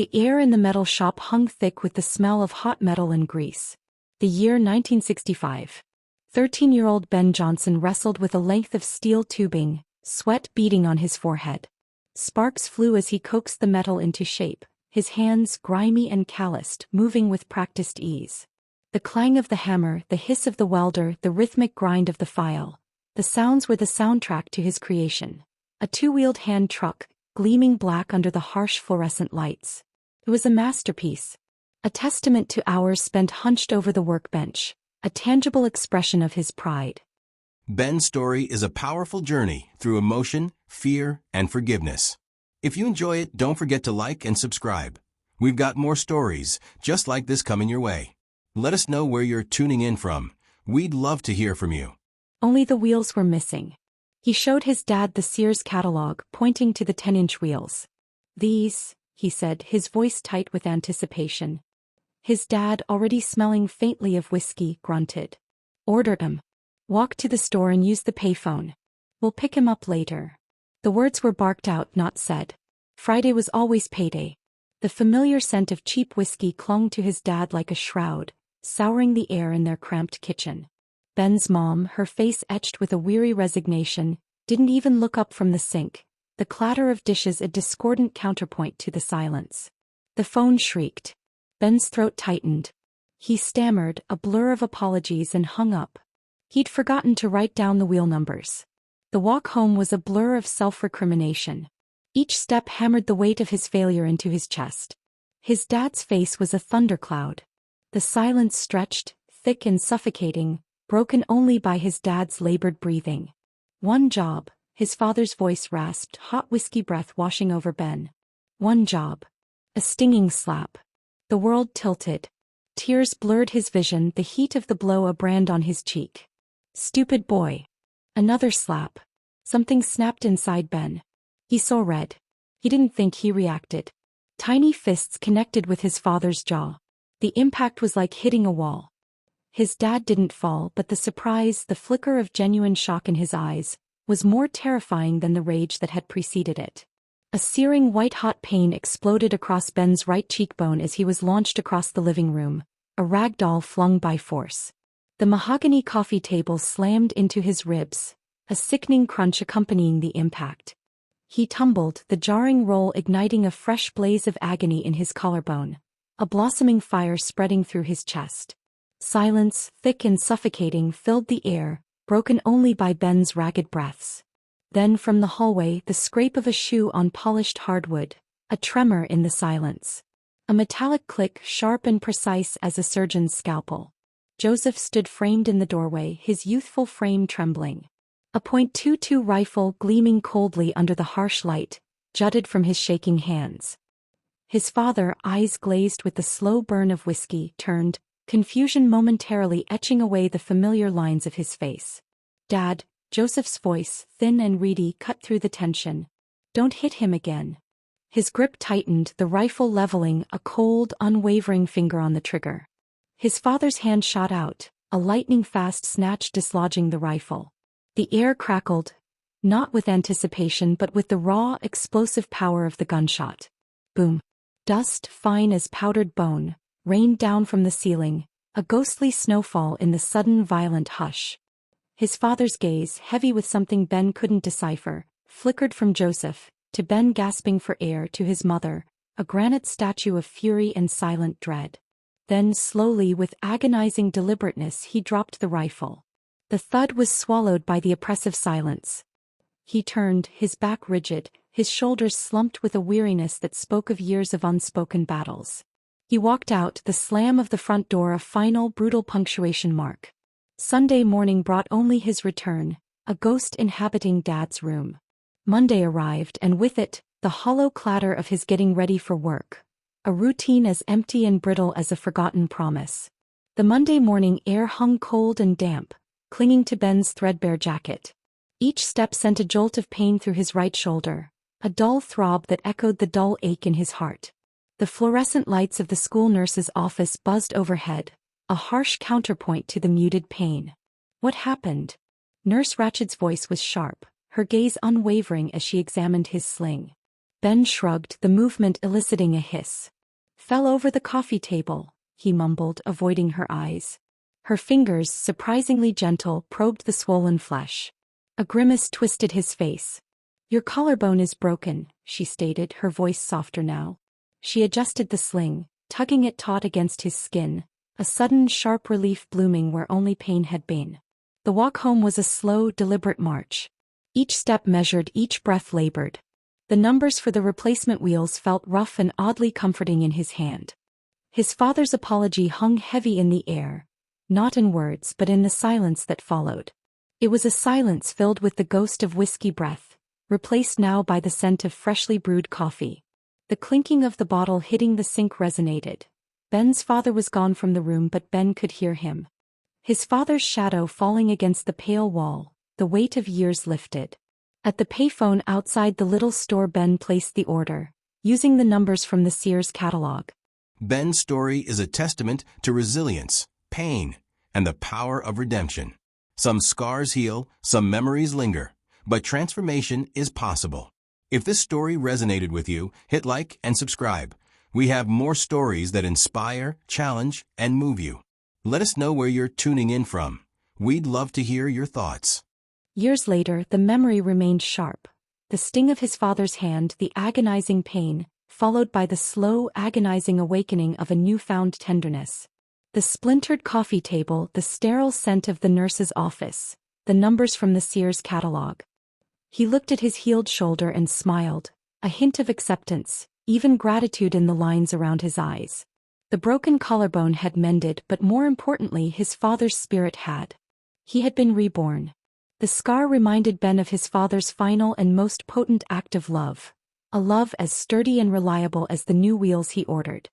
The air in the metal shop hung thick with the smell of hot metal and grease. The year 1965. 13-year-old Ben Johnson wrestled with a length of steel tubing, sweat beading on his forehead. Sparks flew as he coaxed the metal into shape, his hands grimy and calloused, moving with practiced ease. The clang of the hammer, the hiss of the welder, the rhythmic grind of the file. The sounds were the soundtrack to his creation. A two-wheeled hand truck, gleaming black under the harsh fluorescent lights. It was a masterpiece. A testament to hours spent hunched over the workbench, a tangible expression of his pride. Ben's story is a powerful journey through emotion, fear, and forgiveness. If you enjoy it, don't forget to like and subscribe. We've got more stories just like this coming your way. Let us know where you're tuning in from. We'd love to hear from you. Only the wheels were missing. He showed his dad the Sears catalog, pointing to the 10-inch wheels. "These," he said, his voice tight with anticipation. His dad, already smelling faintly of whiskey, grunted. "Order 'em. Walk to the store and use the payphone. We'll pick him up later." The words were barked out, not said. Friday was always payday. The familiar scent of cheap whiskey clung to his dad like a shroud, souring the air in their cramped kitchen. Ben's mom, her face etched with a weary resignation, didn't even look up from the sink, the clatter of dishes a discordant counterpoint to the silence. The phone shrieked. Ben's throat tightened. He stammered, a blur of apologies, and hung up. He'd forgotten to write down the wheel numbers. The walk home was a blur of self-recrimination. Each step hammered the weight of his failure into his chest. His dad's face was a thundercloud. The silence stretched, thick and suffocating, broken only by his dad's labored breathing. "One job," his father's voice rasped, hot whiskey breath washing over Ben. "One job." A stinging slap. The world tilted. Tears blurred his vision, the heat of the blow a brand on his cheek. "Stupid boy." Another slap. Something snapped inside Ben. He saw red. He didn't think he reacted. Tiny fists connected with his father's jaw. The impact was like hitting a wall. His dad didn't fall, but the surprise, the flicker of genuine shock in his eyes, was more terrifying than the rage that had preceded it. A searing white-hot pain exploded across Ben's right cheekbone as he was launched across the living room, a rag doll flung by force. The mahogany coffee table slammed into his ribs, a sickening crunch accompanying the impact. He tumbled, the jarring roll igniting a fresh blaze of agony in his collarbone, a blossoming fire spreading through his chest. Silence, thick and suffocating, filled the air, broken only by Ben's ragged breaths. Then from the hallway, the scrape of a shoe on polished hardwood, a tremor in the silence. A metallic click, sharp and precise as a surgeon's scalpel. Joseph stood framed in the doorway, his youthful frame trembling. A .22 rifle, gleaming coldly under the harsh light, jutted from his shaking hands. His father, eyes glazed with the slow burn of whiskey, turned, confusion momentarily etching away the familiar lines of his face. "Dad," Joseph's voice, thin and reedy, cut through the tension. "Don't hit him again." His grip tightened, the rifle leveling, a cold, unwavering finger on the trigger. His father's hand shot out, a lightning-fast snatch dislodging the rifle. The air crackled, not with anticipation but with the raw, explosive power of the gunshot. Boom. Dust, fine as powdered bone, rained down from the ceiling, a ghostly snowfall in the sudden violent hush. His father's gaze, heavy with something Ben couldn't decipher, flickered from Joseph, to Ben gasping for air, to his mother, a granite statue of fury and silent dread. Then slowly, with agonizing deliberateness, he dropped the rifle. The thud was swallowed by the oppressive silence. He turned, his back rigid, his shoulders slumped with a weariness that spoke of years of unspoken battles. He walked out, the slam of the front door a final, brutal punctuation mark. Sunday morning brought only his return, a ghost inhabiting Dad's room. Monday arrived, and with it, the hollow clatter of his getting ready for work, a routine as empty and brittle as a forgotten promise. The Monday morning air hung cold and damp, clinging to Ben's threadbare jacket. Each step sent a jolt of pain through his right shoulder, a dull throb that echoed the dull ache in his heart. The fluorescent lights of the school nurse's office buzzed overhead, a harsh counterpoint to the muted pain. "What happened?" Nurse Ratched's voice was sharp, her gaze unwavering as she examined his sling. Ben shrugged, the movement eliciting a hiss. Fell over the coffee table, he mumbled, avoiding her eyes. Her fingers, surprisingly gentle, probed the swollen flesh. A grimace twisted his face. Your collarbone is broken, she stated, her voice softer now. She adjusted the sling, tugging it taut against his skin, a sudden sharp relief blooming where only pain had been. The walk home was a slow, deliberate march. Each step measured, each breath labored. The numbers for the replacement wheels felt rough and oddly comforting in his hand. His father's apology hung heavy in the air, not in words but in the silence that followed. It was a silence filled with the ghost of whiskey breath, replaced now by the scent of freshly brewed coffee. The clinking of the bottle hitting the sink resonated. Ben's father was gone from the room, but Ben could hear him. His father's shadow falling against the pale wall, the weight of years lifted. At the payphone outside the little store, Ben placed the order, using the numbers from the Sears catalog. Ben's story is a testament to resilience, pain, and the power of redemption. Some scars heal, some memories linger, but transformation is possible. If this story resonated with you, hit like and subscribe. We have more stories that inspire, challenge, and move you. Let us know where you're tuning in from. We'd love to hear your thoughts. Years later, the memory remained sharp. The sting of his father's hand, the agonizing pain, followed by the slow, agonizing awakening of a newfound tenderness. The splintered coffee table, the sterile scent of the nurse's office, the numbers from the Sears catalog. He looked at his healed shoulder and smiled, a hint of acceptance, even gratitude in the lines around his eyes. The broken collarbone had mended, but more importantly, his father's spirit had. He had been reborn. The scar reminded Ben of his father's final and most potent act of love, a love as sturdy and reliable as the new wheels he ordered.